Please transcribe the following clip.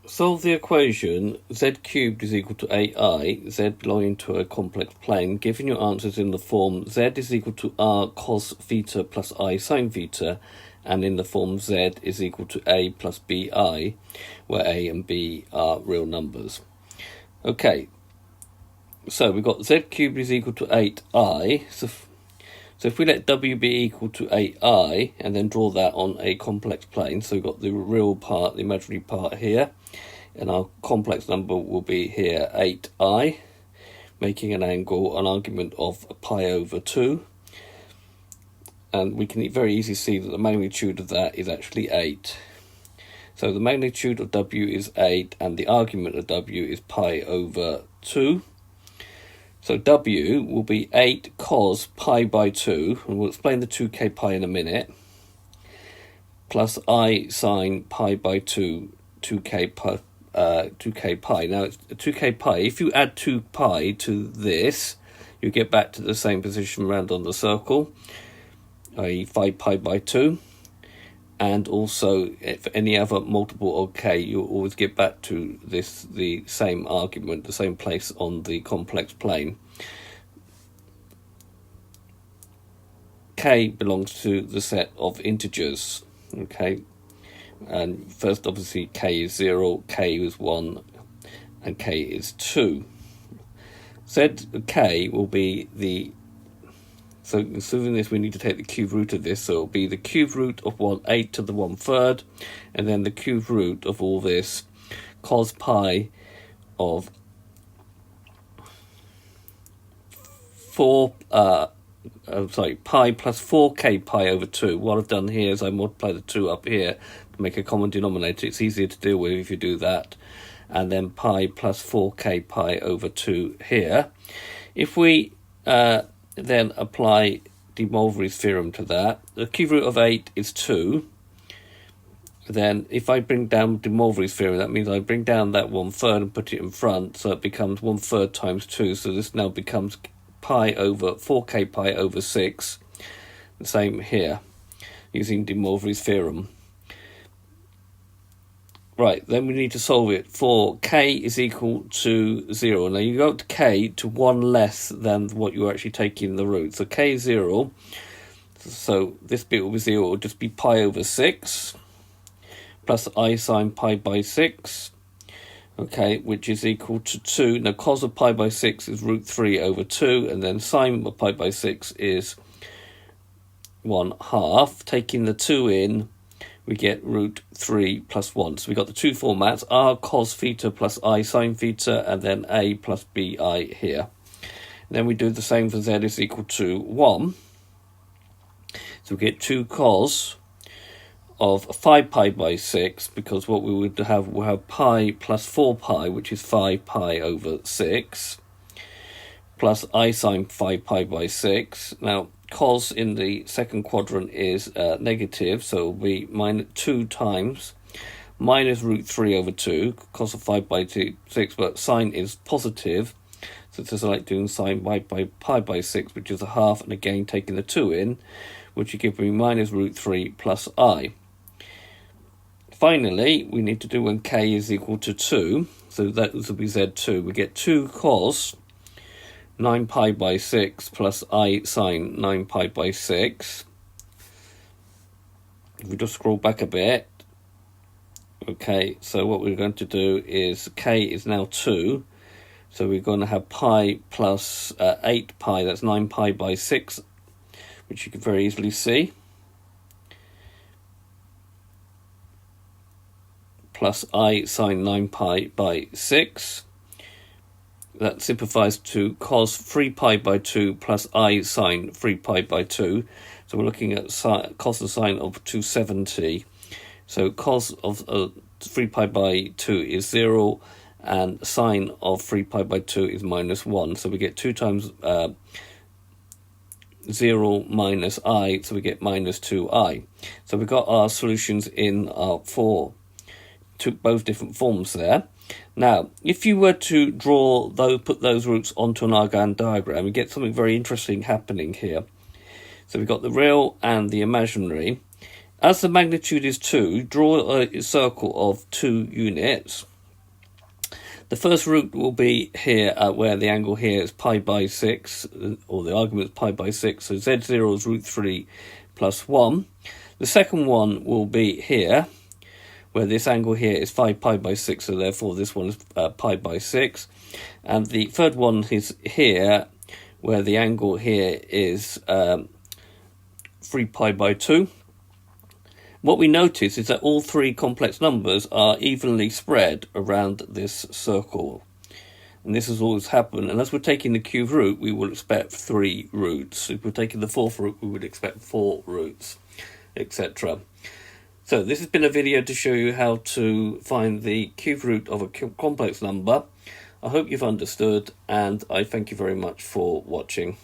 Solve the equation z cubed is equal to 8i, z belonging to a complex plane, given your answers in the form z is equal to r cos theta plus I sin theta, and in the form z is equal to a plus bi, where a and b are real numbers. Okay, so we've got z cubed is equal to 8i, so if we let w be equal to 8i, and then draw that on a complex plane, so we've got the real part, the imaginary part here, and our complex number will be here 8i, making an angle, an argument of pi over 2. And we can very easily see that the magnitude of that is actually 8. So the magnitude of w is 8, and the argument of w is pi over 2. So w will be 8 cos pi by 2, and we'll explain the 2k pi in a minute, plus I sine pi by 2, 2k pi. Now, it's 2k pi. If you add 2 pi to this, you get back to the same position round on the circle, i.e. 5 pi by 2. And also, for any other multiple of k, you'll always get back to the same argument, the same place on the complex plane. K belongs to the set of integers, okay? And first, obviously, k is 0, k is 1, and k is 2. Zk will be the... So in this, we need to take the cube root of this, so it'll be the cube root of 8 to the 1/3, and then the cube root of all this, cos pi of pi plus 4k pi over 2. What I've done here is I multiply the 2 up here to make a common denominator. It's easier to deal with if you do that. And then pi plus 4k pi over 2 here. If we then apply de Moivre's theorem to that, the cube root of 8 is 2. Then if I bring down de Moivre's theorem, that means I bring down that 1/3 and put it in front, so it becomes 1/3 times 2. So this now becomes pi over 4k pi over 6. The same here, using de Moivre's theorem. Right, then we need to solve it for k is equal to 0. Now you go up to k to 1 less than what you're actually taking the root. So k is 0. So this bit will be 0. It will just be pi over 6 plus I sine pi by 6. Okay, which is equal to 2. Now cos of pi by 6 is root 3 over 2. And then sine of pi by 6 is 1/2. Taking the 2 in, we get root 3 plus 1. So we got the two formats, r cos theta plus I sin theta, and then a plus bi here. And then we do the same for z is equal to 1. So we get 2 cos of 5 pi by 6, because what we would have, we'll have pi plus 4 pi, which is 5 pi over 6, plus I sine 5 pi by 6. Now, cos in the second quadrant is negative, so it'll be minus 2 times minus root 3 over 2, cos of 5 by 6, but sine is positive, so it's just like doing sine by pi by 6, which is 1/2, and again taking the 2 in, which will give me minus root 3 plus I. Finally, we need to do when k is equal to 2, so that will be z2. We get 2 cos 9 pi by 6 plus I sine 9 pi by 6. If we just scroll back a bit, okay, so what we're going to do is k is now 2, so we're going to have pi plus 8 pi, that's 9 pi by 6, which you can very easily see, plus I sine 9 pi by 6. That simplifies to cos 3 pi by 2 plus I sine 3 pi by 2. So we're looking at cos and sine of 270. So cos of 3 pi by 2 is 0, and sine of 3 pi by 2 is minus 1. So we get 2 times 0 minus I, so we get minus 2i. So we've got our solutions in for both different forms there. Now, if you were to put those roots onto an Argand diagram, you get something very interesting happening here. So we've got the real and the imaginary. As the magnitude is 2, draw a circle of 2 units. The first root will be here where the angle here is pi by 6, or the argument is pi by 6, so z0 is root 3 plus 1. The second one will be here, where this angle here is 5 pi by 6, so therefore this one is pi by 6. And the third one is here, where the angle here is 3 pi by 2. What we notice is that all three complex numbers are evenly spread around this circle. And this has always happened. And as we're taking the cube root, we will expect 3 roots. If we're taking the fourth root, we would expect 4 roots, etc. So this has been a video to show you how to find the cube root of a complex number. I hope you've understood, and I thank you very much for watching.